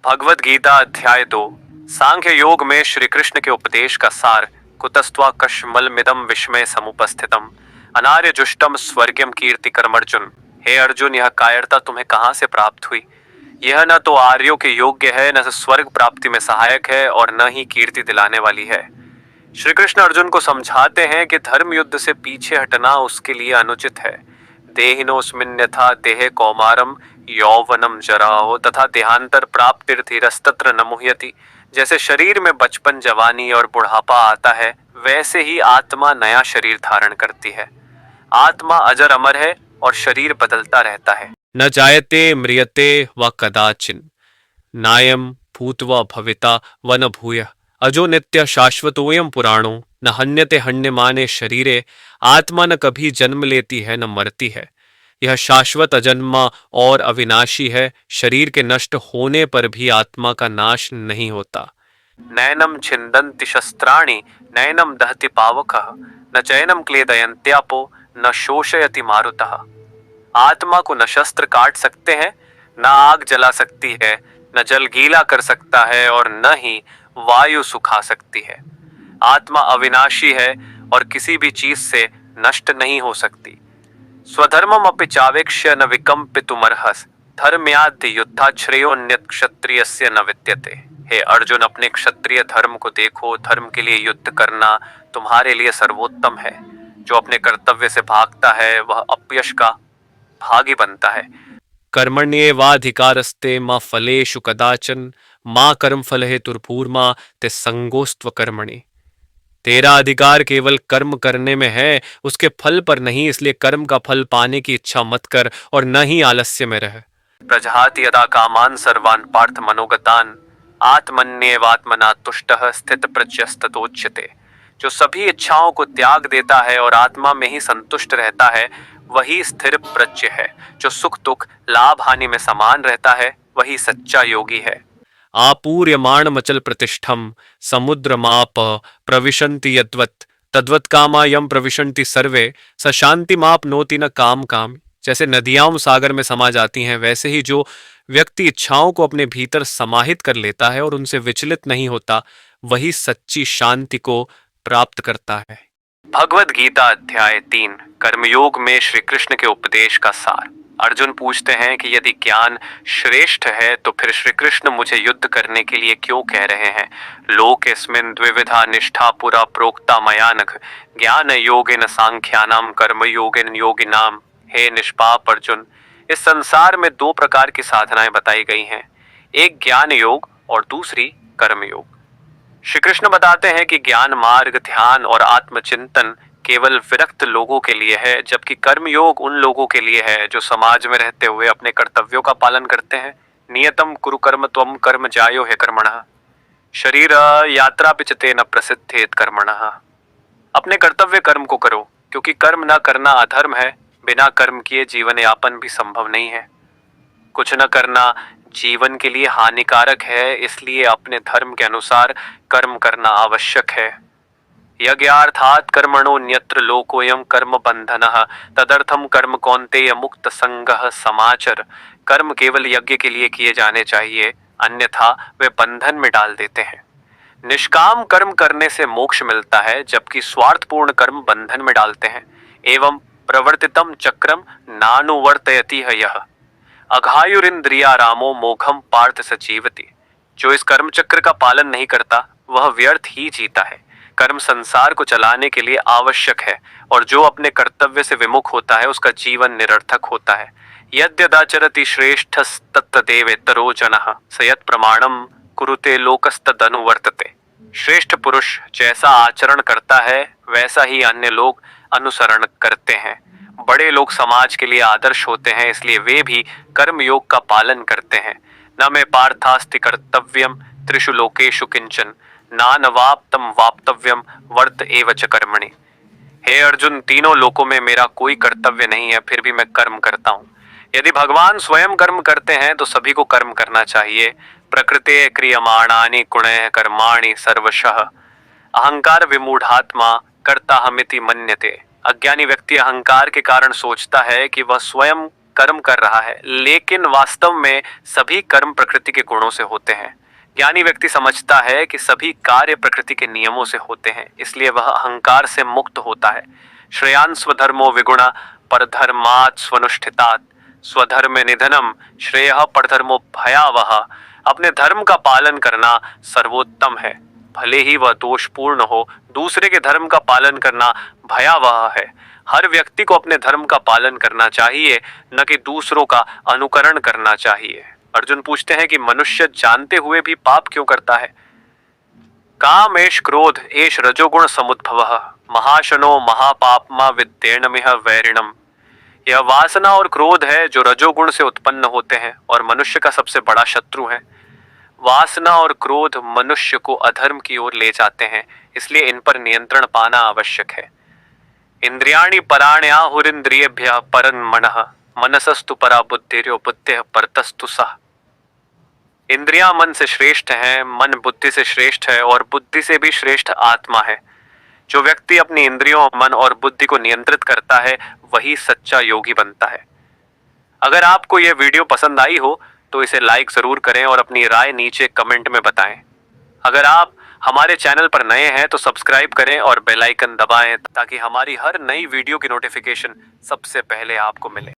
भगवत गीता अध्याय 2 सांख्य योग में श्री कृष्ण के उपदेश का सार। कुतस्त्वा कश्मलमिदं विस्मय समुपस्थितम अनार्य जुष्टम स्वर्गम कीर्ति कर्मर्जुन। हे अर्जुन, यह कायरता तुम्हें कहाँ से प्राप्त हुई? यह न तो आर्यों के योग्य है, न स्वर्ग प्राप्ति में सहायक है, और न ही कीर्ति दिलाने वाली है। श्री कृष्ण अर्जुन को समझाते हैं कि धर्म युद्ध से पीछे हटना उसके लिए अनुचित है। देहिनोऽस्मिन् यथा देहे कौमारम यौवनम जराहो तथा देहांतर प्राप्तिर्धीरस्तत्र न मुह्यति। जैसे शरीर में बचपन, जवानी और बुढ़ापा आता है, वैसे ही आत्मा नया शरीर धारण करती है। आत्मा अजर अमर है और शरीर बदलता रहता है। न जायते म्रियते व कदाचिन नायम भूत्वा भविता व न भूयः अजो नित्य शाश्वतोयम पुराणो न हन्यते हन्यमाने शरीरे। आत्मा न कभी जन्म लेती है, न मरती है। यह शाश्वत, अजन्मा और अविनाशी है। शरीर के नष्ट होने पर भी आत्मा का नाश नहीं होता। नैनम छिन्दन्ति शस्त्राणि नैनम दहति पावकः न चैनम क्लेदयन्त्यापो न शोषयति मारुतः। आत्मा को न शस्त्र काट सकते हैं, न आग जला सकती है, न जल गीला कर सकता है, और न ही वायु सुखा सकती है। आत्मा अविनाशी है और किसी भी चीज से नष्ट नहीं हो सकती। स्वधर्मम अपि चावेक्ष्य न विकम्पितुमर्हस धर्म्याद्य युद्धात् श्रेयोन्यत् क्षत्रियस्य न विद्यते। हे अर्जुन, अपने क्षत्रिय धर्म को देखो। धर्म के लिए युद्ध करना तुम्हारे लिए सर्वोत्तम है। जो अपने कर्तव्य से भागता है वह अपयश का भागी बनता है। कर्मण्येवाधिकारस्ते मा फलेषु कदाचन माँ कर्म फल हेतुर्भूर्मा ते संगोस्त्व कर्मणि। तेरा अधिकार केवल कर्म करने में है, उसके फल पर नहीं। इसलिए कर्म का फल पाने की इच्छा मत कर और न ही आलस्य में रह। प्रजहाति यदा कामान सर्वान् पार्थ मनोगतान आत्मन्येवात्मना तुष्टः स्थित प्रज्ञस्ततोच्यते। जो सभी इच्छाओं को त्याग देता है और आत्मा में ही संतुष्ट रहता है, वही स्थिर प्रज्ञ है। जो सुख दुख, लाभ हानि में समान रहता है, वही सच्चा योगी है। आपूर्यमाणमचल प्रतिष्ठम समुद्रमाप प्रविशन्ति यद्वत् तद्वत् कामा यम प्रविशन्ति सर्वे स शान्तिमाप्नोति न काम काम। जैसे नदियां सागर में समा जाती हैं, वैसे ही जो व्यक्ति इच्छाओं को अपने भीतर समाहित कर लेता है और उनसे विचलित नहीं होता, वही सच्ची शांति को प्राप्त करता है। भगवद गीता अध्याय 3 कर्मयोग में श्री कृष्ण के उपदेश का सार। अर्जुन पूछते हैं कि यदि ज्ञान श्रेष्ठ है तो फिर श्री कृष्ण मुझे युद्ध करने के लिए क्यों कह रहे हैं? लोकेस्मिन् द्विविधा निष्ठा पुरा प्रोक्ता मया नघ ज्ञान योगेन सांख्यानाम कर्म योगेन योगिनाम। हे निष्पाप अर्जुन, इस संसार में दो प्रकार की साधनाएं बताई गई हैं, एक ज्ञान योग और दूसरी कर्म योग। श्री कृष्ण बताते हैं कि ज्ञान मार्ग, ध्यान और आत्मचिंतन केवल विरक्त लोगों के लिए है, जबकि कर्म योग उन लोगों के लिए है जो समाज में रहते हुए अपने कर्तव्यों का पालन करते हैं। नियतम कुरु कर्म त्वम कर्म जायो है कर्मणः शरीर यात्रा पिचते न प्रसिद्धेत कर्मणः। अपने कर्तव्य कर्म को करो, क्योंकि कर्म न करना अधर्म है। बिना कर्म किए जीवन यापन भी संभव नहीं है। कुछ न करना जीवन के लिए हानिकारक है, इसलिए अपने धर्म के अनुसार कर्म करना आवश्यक है। यज्ञार्थात् कर्मणोऽन्यत्र लोकोऽयं कर्म बंधनः तदर्थम कर्म कौन्तेय मुक्त संगः समाचर। कर्म केवल यज्ञ के लिए किए जाने चाहिए, अन्यथा वे बंधन में डाल देते हैं। निष्काम कर्म करने से मोक्ष मिलता है, जबकि स्वार्थपूर्ण कर्म बंधन में डालते हैं। एवं प्रवर्तितम चक्रम नानुवर्तयति यः अघायुरिंद्रिया रामो मोघम पार्थ सजीवति। जो इस कर्म चक्र का पालन नहीं करता वह व्यर्थ ही जीता है। कर्म संसार को चलाने के लिए आवश्यक है, और जो अपने कर्तव्य से विमुख होता है उसका जीवन निरर्थक होता है। यद्यदाचरति श्रेष्ठस्तत्तदेवेतरो जनः स यत् प्रमाणम कुरुते लोकस्तदनुवर्तते। श्रेष्ठ पुरुष जैसा आचरण करता है वैसा ही अन्य लोग अनुसरण करते हैं। बड़े लोग समाज के लिए आदर्श होते हैं, इसलिए वे भी कर्म योग का पालन करते हैं। न मे पार्थास्ति कर्तव्यम त्रिषु लोकेषु किंचन नानवाप्तम वाप्तव्यम वर्त एव च कर्मणि। हे अर्जुन, तीनों लोकों में मेरा कोई कर्तव्य नहीं है, फिर भी मैं कर्म करता हूँ। यदि भगवान स्वयं कर्म करते हैं तो सभी को कर्म करना चाहिए। प्रकृते क्रियमाणानि गुणैः कर्माणि सर्वशः अहंकार विमूढ़ात्मा कर्ता हमिति मन्यते। अज्ञानी व्यक्ति अहंकार के कारण सोचता है कि वह स्वयं कर्म कर रहा है, लेकिन वास्तव में सभी कर्म प्रकृति के गुणों से होते हैं। ज्ञानी व्यक्ति समझता है कि सभी कार्य प्रकृति के नियमों से होते हैं, इसलिए वह अहंकार से मुक्त होता है। श्रेयान स्वधर्मो विगुणा परधर्मात् स्वनुष्ठितात् स्वधर्म निधनम श्रेयः परधर्मो भयावह। अपने धर्म का पालन करना सर्वोत्तम है, भले ही वह दोषपूर्ण हो। दूसरे के धर्म का पालन करना भयावह है। हर व्यक्ति को अपने धर्म का पालन करना चाहिए, न कि दूसरों का अनुकरण करना चाहिए। अर्जुन पूछते हैं कि मनुष्य जानते हुए भी पाप क्यों करता है? काम एष क्रोध एष रजोगुण समुद्भवः महाशनो महापापमा विद्येनमिह वैरिणम। यह वासना और क्रोध है जो रजोगुण से उत्पन्न होते हैं और मनुष्य का सबसे बड़ा शत्रु है। वासना और क्रोध मनुष्य को अधर्म की ओर ले जाते हैं, इसलिए इन पर नियंत्रण पाना आवश्यक है। इंद्रियाणि पराण्याहुरिंद्रियेभ्यः परं मनः मनसस्तु परा बुद्धिर्यो बुद्धिः परतस्तु सः। इंद्रियां मन से श्रेष्ठ हैं, मन बुद्धि से श्रेष्ठ है और बुद्धि से भी श्रेष्ठ आत्मा है। जो व्यक्ति अपनी इंद्रियों, मन और बुद्धि को नियंत्रित करता है वही सच्चा योगी बनता है। अगर आपको यह वीडियो पसंद आई हो तो इसे लाइक जरूर करें और अपनी राय नीचे कमेंट में बताएं। अगर आप हमारे चैनल पर नए हैं तो सब्सक्राइब करें और बेल आइकन दबाएं ताकि हमारी हर नई वीडियो की नोटिफिकेशन सबसे पहले आपको मिले।